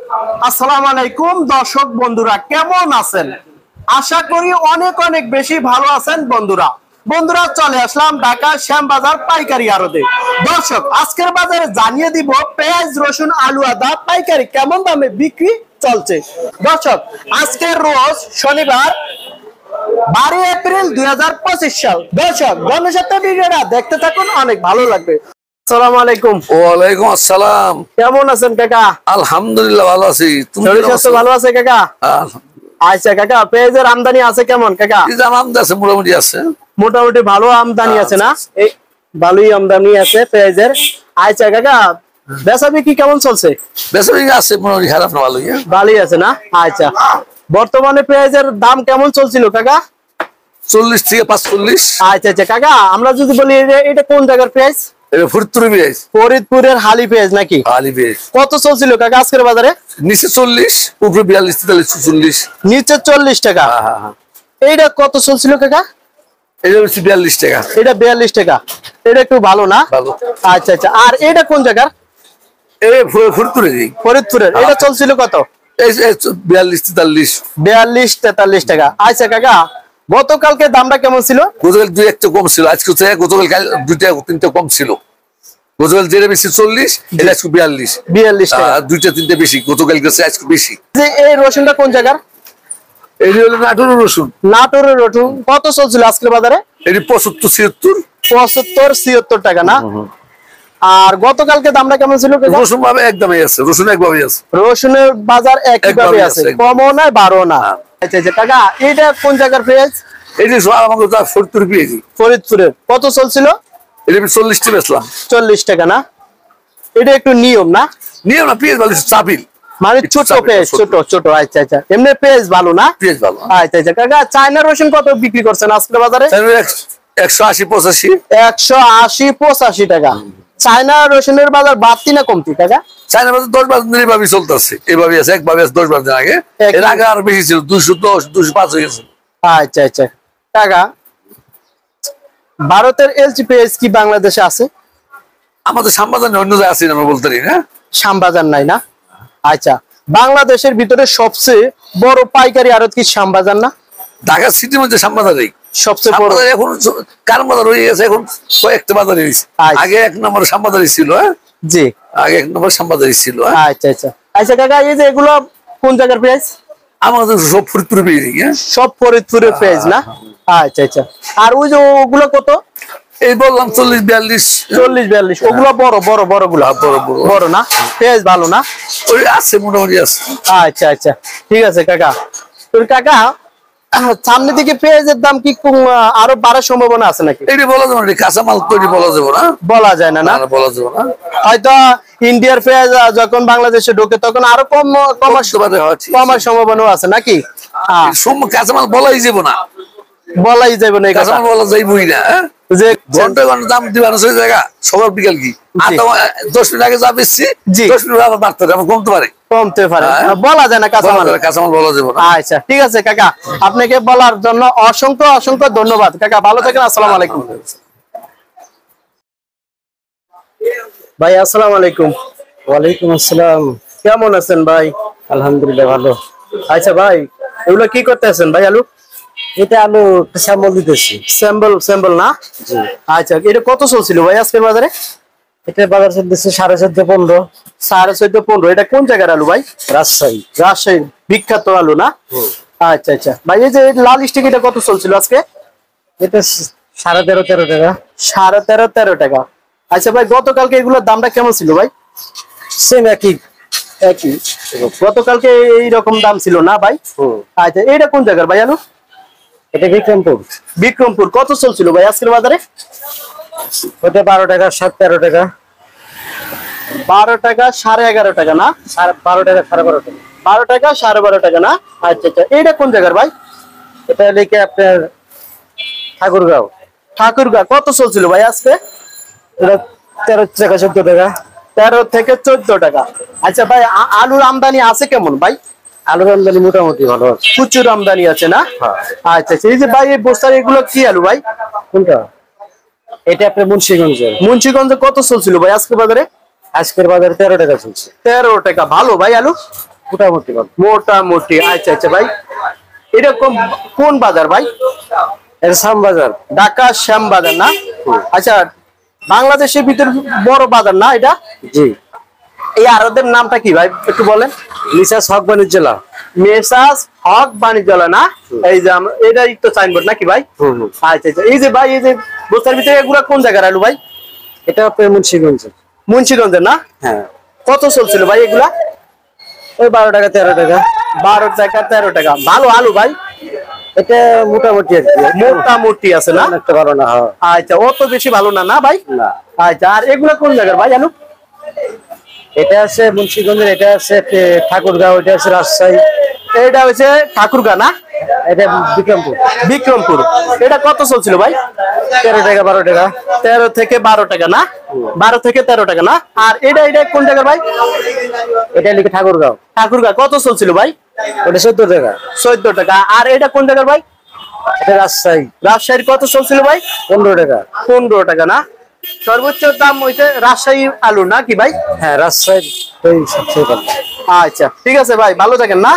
আসসালামু আলাইকুম দর্শক বন্ধুরা, কেমন আছেন? আশা করি অনেক অনেক বেশি ভালো আছেন বন্ধুরা। চলে আসলাম ঢাকা শ্যামবাজার পাইকারি আড়তে। দর্শক, আজকের বাজারে জানিয়ে দিব পেঁয়াজ, রসুন, আলু, আদা পাইকারি কেমন দামে বিক্রি চলছে। দর্শক, আজকের রোজ শনিবার 12 এপ্রিল 2025 সাল। দর্শক, গণসাথে ভিডিওটা দেখতে থাকুন, অনেক ভালো লাগবে। আসসালামু আলাইকুম। ওয়ালাইকুম আসসালাম। কেমন আছেন কাকা? আলহামদুলিল্লাহ ভালো আছি। তুমি ভালো আছে কাকা? আচ্ছা কাকা, পেঁয়াজের আমদানি আছে কেমন কাকা? মোটামুটি আছে, মোটামুটি ভালো আমদানি আছে না? এই ভালোই আমদানি আছে পেঁয়াজের। আচ্ছা কাকা, বেচা বিক্রি কেমন চলছে? বেচা বিক্রি আছে মোটামুটি, খারাপ না, ভালোই। ভালোই আছে না? আচ্ছা, বর্তমানে পেঁয়াজের দাম কেমন চলছিল কাকা? 40 থেকে 45। আচ্ছা আচ্ছা কাকা, আমরা যদি বলি এটা কোন জায়গার পেঁয়াজ? ফরিদপুরের হালি পেঁয়াজ নাকি? হালি পেঁয়াজ কত চলছিল কাকা আজকের বাজারে? নিচে 40, উপরে 42, 43, 44। নিচে 40 টাকা। এইটা কত চলছিল কাকা? এটা হচ্ছে 42 টাকা। এটা 42 টাকা। এটা একটু ভালো না? ভালো। আচ্ছা আচ্ছা, আর এটা কোন জায়গার? এই ফরিদপুরের। এটা চলছিল কত? এই 42, 43। 42, 43 টাকা। আচ্ছা কাকা, গতকালকে দামটা কেমন ছিল? গতকাল 2-1 কম ছিল, আজকে গতকাল 2-3 কম ছিল। গতকাল যেটা বেশি 40, এটা আজকে 42 টাকা। 2-3 বেশি, গতকাল গেছে আজকে বেশি। এই রসুনটা কোন জায়গার? এটি হলো নাটোরের রসুন। নাটোরের রসুন কত চলছিল আজকের বাজারে? এটি 75-76 টাকা না? আর গতকালকে দামটা কেমন ছিল? রসুন ভাবে একদমই আছে, একভাবেই আছে। রসুনের বাজার একভাবে আছে, কমও না বাড়ও না। আচ্ছা আচ্ছা কাকা, এটা কোন জায়গার পেঁয়াজ? এটি ফরিদপুর পেঁয়াজ। ফরিদপুরের কত চলছিল? এটা 40 টাকা বেচলাম। 40 টাকা না? এটা একটু নিয়ম না? নিয়ম না, পেঁয়াজ ভালো, চাপিল মানে ছোট পেঁয়াজ, ছোট। আচ্ছা আচ্ছা, এমনি পেঁয়াজ ভালো না? পেঁয়াজ ভালো। আচ্ছা আচ্ছা কাকা, চায়না রসুন কত বিক্রি করছেন আজকের বাজারে? 180-85। 180-85 টাকা। চায়না রসুনের বাজার বাড়তি না কমতি কাকা? চায়না বাজার 10-12 দিন এইভাবেই চলতেছে, এইভাবেই আছে, একভাবে আছে। 10-12 দিন আগে, এর আগে আর বেশি ছিল, 210, 205 হয়ে গেছে। আচ্ছা আচ্ছা কাকা, ভারতের এলচি পেঁয়াজ কি বাংলাদেশে আছে? আমাদের শ্যামবাজার অন্য জায়গায় আছে, আমরা বলতে পারি না। শ্যামবাজার নাই না? আচ্ছা, বাংলাদেশের ভিতরে সবচেয়ে বড় পাইকারি আড়ত কি শ্যামবাজার না? ঢাকা সিটির মধ্যে শ্যামবাজারই সবচেয়ে বড়। এখন কারণ বাজার হয়ে গেছে, এখন কয়েকটা বাজার হয়েছে। আগে 1 নম্বর শ্যামবাজারই ছিল। জি, আগে 1 নম্বর শ্যামবাজারই ছিল। আচ্ছা আচ্ছা আচ্ছা কাকা, এই যে এগুলো কোন জায়গার পেঁয়াজ? আমাদের সব ফরিদপুরের পেঁয়াজ। সব ফরিদপুরের পেঁয়াজ না? আচ্ছা আচ্ছা, আর ওই যে ওগুলো কত? এই বললাম 40-42। ওগুলো বড় গুলা? বড় না? পেঁয়াজ ভালো না? ওই আছে, মোটামুটি আছে। আচ্ছা আচ্ছা ঠিক আছে কাকা। তোর কাকা, সামনে দিকে পেঁয়াজের দাম কি আরো বাড়ার সম্ভাবনা আছে নাকি? এটা বলা যাবে না, কাঁচামাল তো বলা যাবে না। বলা যায় না? বলা যাবে না। হয়তো ইন্ডিয়ার পেঁয়াজ যখন বাংলাদেশে ঢোকে তখন আরো কমার সম্ভাবনা আছে নাকি? কাঁচামাল বলাই যাবে না, কাঁচামাল বলা যাইবই না। যে ঘন্টা দাম দিবেন সেই জায়গা, সকাল বিকাল কি 10 মিনিট আগে যা বেশি, 10 মিনিট আবার বাড়তে পারে, কমতে পারে, বলা যায় না। কাঁচামাল বলা যাবে না। আচ্ছা ঠিক আছে কাকা, আপনাকে বলার জন্য অসংখ্য ধন্যবাদ কাকা, ভালো থাকেন। আসসালামু আলাইকুম ভাই। আসসালামু আলাইকুম। ওয়ালাইকুম আসসালাম। কেমন আছেন ভাই? আলহামদুলিল্লাহ ভালো। আচ্ছা ভাই, এগুলো কি করতে আছেন ভাই? আলু? এটা আলু স্যাম্পল দিতেছি। স্যাম্পল না? আচ্ছা, এটা কত চলছিল ভাই আজকের বাজারে? এটা বাজার চলতেছে 14.5-15। 14.5-15। এটা কোন জায়গার আলু ভাই? রাজশাহী বিখ্যাত আলু না? আচ্ছা আচ্ছা ভাই, এই যে লাল স্টিক, এটা কত চলছিল আজকে? এটা 13.5-13 টাকা। 13.5-13 টাকা। আচ্ছা ভাই, গতকালকে এগুলোর দামটা কেমন ছিল ভাই? সেম একই। গতকালকে এইরকম দাম ছিল না ভাই? আচ্ছা, এটা কোন জায়গার ভাই আলু? এটা বিক্রমপুর। কত চলছিল ভাই আজকের বাজারে? ওটা 12 টাকা, 13 টাকা। 12 টাকা, 11.5 টাকা না? 12 টাকা, 12.5 টাকা। 12 টাকা, 12.5 টাকা না? আচ্ছা আচ্ছা, এইটা কোন জায়গার ভাই? এটা লিখে আপনার ঠাকুরগাঁও। কত চলছিল ভাই আজকে? এটা 13 টাকা, 14 টাকা। 13 থেকে 14 টাকা। আচ্ছা ভাই, আলুর আমদানি আছে কেমন ভাই? আলুর আমদানি মোটামুটি ভালো আছে, প্রচুর আমদানি আছে না? আচ্ছা আচ্ছা, এই যে ভাই এই বস্তার এগুলো কি আলু ভাই? কোনটা? এটা আপনার মুন্সিগঞ্জে কত চলছিল ভাই আজকের বাজারে? আজকের বাজারে 13 টাকা চলছে। 13 টাকা। ভালো ভাই আলু? মোটামুটি ভালো। মোটামুটি। আচ্ছা আচ্ছা ভাই, এটা কোন বাজার ভাই? এটা শ্যামবাজার। ঢাকা শ্যামবাজার না? আচ্ছা, বাংলাদেশের ভিতর বড় বাজার না এটা? জি। এই আড়তের নামটা কি ভাই একটু বলেন? মিসাস হক বাণিজ্যলা। মেসাস হক বাণিজ্যালয় না? এই যে এটাই তো সাইনবোর্ড নাকি ভাই? আচ্ছা আচ্ছা। এই যে ভাই, এই যে বস্তার ভিতরে এগুলা কোন জায়গার আলু ভাই? এটা আপনার মুন্সিগঞ্জের। মুন্সিগঞ্জের না? হ্যাঁ। কত চলছিল ভাই এগুলা? ওই 12 টাকা 13 টাকা। 12 টাকা 13 টাকা। ভালো আলু ভাই? এটা মোটামুটি আর কি, মোটামুটি আছে না? অনেকটা ভালো না। হ্যাঁ। আচ্ছা, অত বেশি ভালো না না ভাই? না। আচ্ছা, আর এগুলা কোন জায়গার ভাই আলু? এটা আছে মুন্সিগঞ্জের, এটা আছে ঠাকুরগাঁও, এটা আছে রাজশাহী। এটা হচ্ছে ঠাকুরগাঁ না? এটা বিক্রমপুর। বিক্রমপুর। এটা কত চলছিল ভাই? 13 টাকা 12 টাকা। 13 থেকে 12 টাকা না? 12 থেকে 13 টাকা না? আর এটা কোন জায়গার ভাই? এটা লিখে ঠাকুরগাঁও। ঠাকুরগাঁ। কত চলছিল ভাই? ওটা 14 টাকা। 14 টাকা। আর এটা কোন জায়গার ভাই? এটা রাজশাহী। রাজশাহীর কত চলছিল ভাই? 15 টাকা। 15 টাকা না? সর্বোচ্চ দাম হইছে রাজশাহী আলু না কি ভাই? হ্যাঁ, রাজশাহী সবচেয়ে ভালো। আচ্ছা, ঠিক আছে ভাই, ভালো থাকেন না?